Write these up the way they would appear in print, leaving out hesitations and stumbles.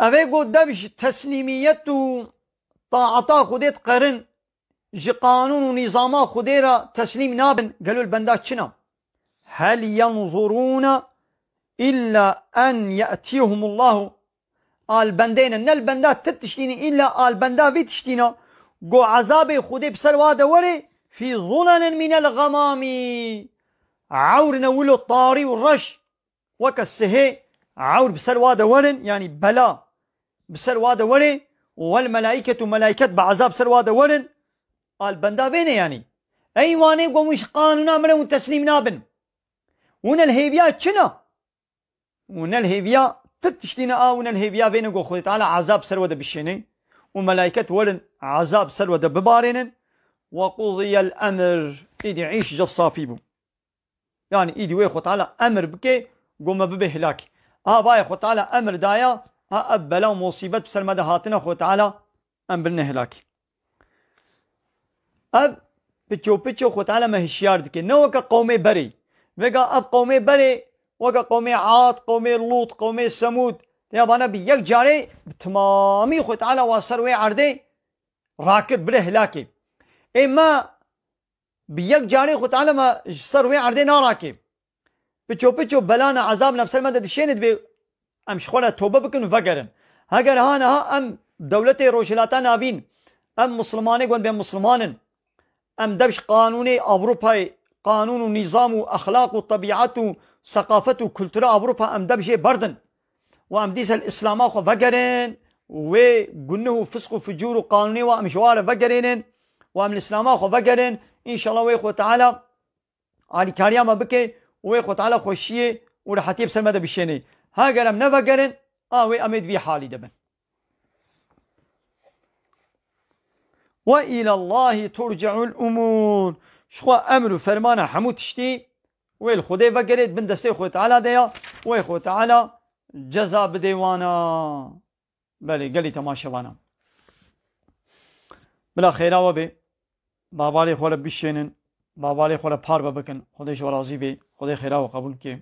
اوه گو دبش تسلیمیت و طاعتا خودت قرن جي قانون و نظاما خودي را تسليم نابن. قالوا البندات شنا هل ينظرون إلا أن يأتيهم الله البندين ان البندات تتشتيني إلا البندا في تشتينا قو عذاب خودي بسرواده ولي في ظلل من الغمام عورنا ولو الطاري والرش وكالسهي عور بسرواده ولن يعني بلا بسرواده ولي والملائكة ملائكة بعذاب سرواده ولن البندا بينه يعني ايواني قومش قانونا مره تسليم نابن ون الهيبيا شنا ون الهيبيا تتشتينا ون الهيبيا بينه قو خذ تعالى عذاب سروده بالشيني وملائكة ولن عذاب سروده ببارين وقضي الامر ايدي عيش جف صافيبو يعني ايدي ويخو تعالى امر بكي قوم ببهلاك باي خو تعالى امر دايا بلا مصيبه بسرمده هاتنا خو تعالى امر نهلاك اب بچو خو تعالى ما هشيار دكي نو کا قومي بري وگا اب قومي بري وگا قومي عاد قومي لوط قومي ثمود يا بانا بيك جاري تمامي خو تعالى واسروي عرضي راكب بره هلاكي اما بيك جاري خو تعالى ما سروي عرضي ناراكب بچو بلانا عذاب نفس المدد شيند بي ام شخوله توبه بكن وفقرن هاگر هانا ام دولتي روشلاتا نابين ام مسلماني قوان بين مسلمانن ام دبش قانوني اوروباي قانون ونظام واخلاق وطبيعات وثقافه وكلتورة اوروبا ام دبشي بردن وام ديس الاسلام اخو فقرن وقنه فسق وفجور وقانوني وام شوال فقرن وام الاسلام اخو فقرن ان شاء الله ويخو تعالى علي كارياما بكي ويخو تعالى خوشيه ورحتي بسلمده بشيني هاگر ام نفقرن وي اميد في حالي دبن وإلى الله ترجع الأمور شخوا أمر فرمانا حمود تشتي ويل خدي فقريت بن دستي خو تعالى ديا وي خو تعالى جزا بديوانا بلي قالي تماشا وانا بلا خيرا وبي بابالي خولا بشينن بابالي خولا بار بكن خدي شو راضي بي خدي خيرا وقبول كي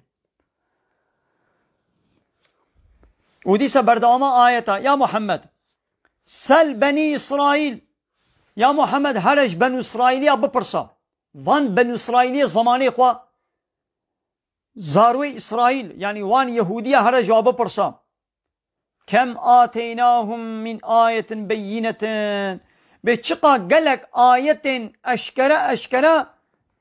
ودي سبرداما آيتا يا محمد سل بني إسرائيل يا محمد هرج بنو إسرائيلية ببرصا وان بنو إسرائيلية زماني خوا زاروي إسرائيل يعني وان يهودية هرج وببرصا كم آتيناهم من آية بينة بچقا قلق آية أشكرا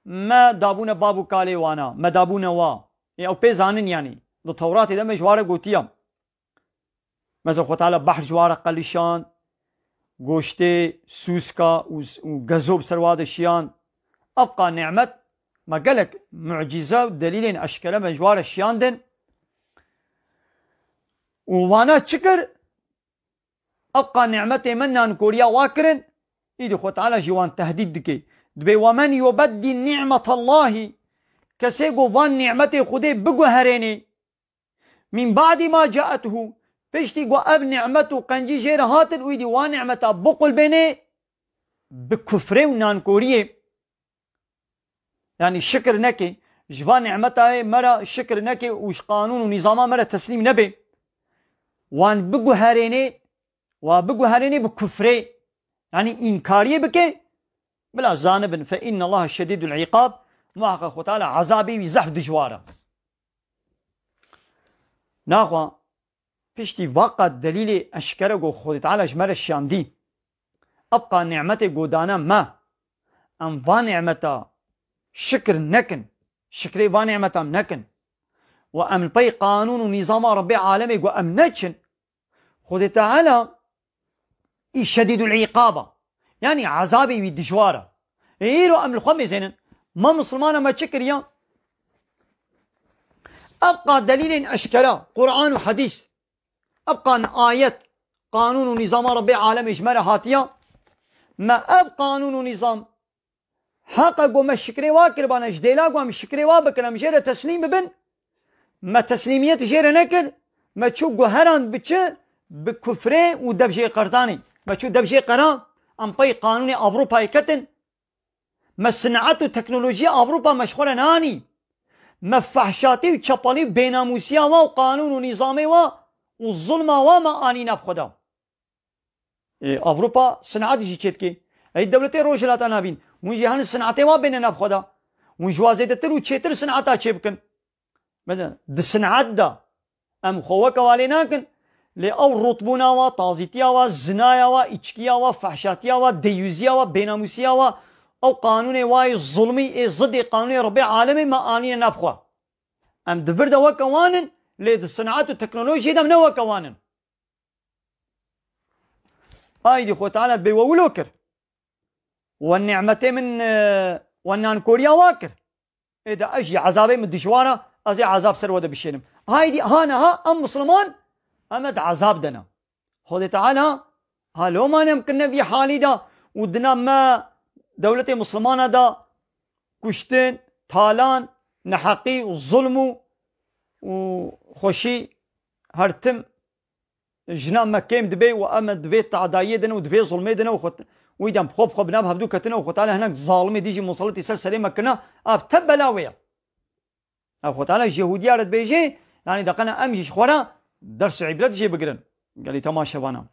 ما دابون بابو كالي وانا ما دابون وا او بيزانن يعني دو تورات ده مجواره قوتيا مثلا خو تعالى بحر جواره قلشان گوشته سوسكا وغزوب سرواد الشيان ابقى نعمت ما قالك معجزه ودليل اشكال مجوار الشيان دن وانا شكر ابقى نعمتي منان كوريا واكرن ايدي خو تعالى جوان تهديد دكي دبي ومن يبدل نعمه الله كسيغو وان نعمتي خدي بقو هريني من بعد ما جاءته بيشتي قو اب نعمته قنجي جير هاتل ويدي وان نعمته بقل بيني بكفره ونانكوريه يعني شكر نكي جبان نعمته مرا شكر نكي وش قانون ونظامه مرا تسليم نبي وان بقو هريني وبقو هريني بكفره يعني انكاريه بكي بلا زانب فإن الله شديد العقاب معك خو تعالى عذابي وزحف دجواره ناخوا فيشتي واقع دليل أشكره قو خود تعالى جمال الشاندي أبقى نعمتي قودانا ما أم فان نعمتا شكر نكن شكري فان نعمتا نكن وأم البي قانون ونظام ربي عالمي قو أم نكن خود تعالى شديد العقابة يعني عذابي ويدجواره إيرو أم الخمي زينن ما مسلمانا ما تشكر يا أبقى دليل أشكره قرآن وحديث أبقى آية قانون ونظام ربي عالم إجمال هاتيا ما أب قانون ونظام حقا قوم الشكري واكر بانا جديلا قوم الشكري وابكنا مجيرة تسليم بن ما تسليمية جيرة نكر ما تشوق هران بتش بكفري ودبجي قرطاني ما تشوق دبجي قران أم بي قانوني أوروبا يكتن ما صناعات وتكنولوجيا أوروبا مشغولة ناني ما فحشاتي وشبالي بيناموسيا وقانون ونظامي والظلم وما آني ناب خدا أوروبا صنعت جي تشتكي أي دولتي روجلات أنا بين ونجي هن صنعتي وابين ناب خدا ونجوازي تتر وتشتر صنعتها تشبكن مثلا د صنعت دا أم خوك واليناكن لأو رطبونا و تازيتيا و زنايا و إچكيا و فحشاتيا و ديوزيا و بيناموسيا و أو قانون واي ظلمي ضد قانون ربي عالمي ما آني نابخوا أم دفرد وكوانن لد الصناعات والتكنولوجيا دا من وكوانن هايدي خو تعالى بيوولوكر والنعمتي من ونان كوريا واكر إذا أجي عذابي من دشوارة أزي عذاب سر ودا بشينم هايدي هانا ها أم مسلمان أمد عذاب دنا خود تعالى ها لو ما نمكن في حالي دا ودنا ما دولة مسلمان دا كشتن تالان نحقي وظلمو وخوشي هرتم جنا مكيم دبي وأمد دبي تعداية دنا ودبي ظلمي دنا ويدم خوب ناب هبدو كتنا وخو تعالى هناك ظالمي ديجي مصلتي سلسلة مكنا أب تبلاوية أخو تعالى اليهودية رد بيجي يعني دقنا أمشي خورا درس عبرت جي بقرن قال لي تماشى بانا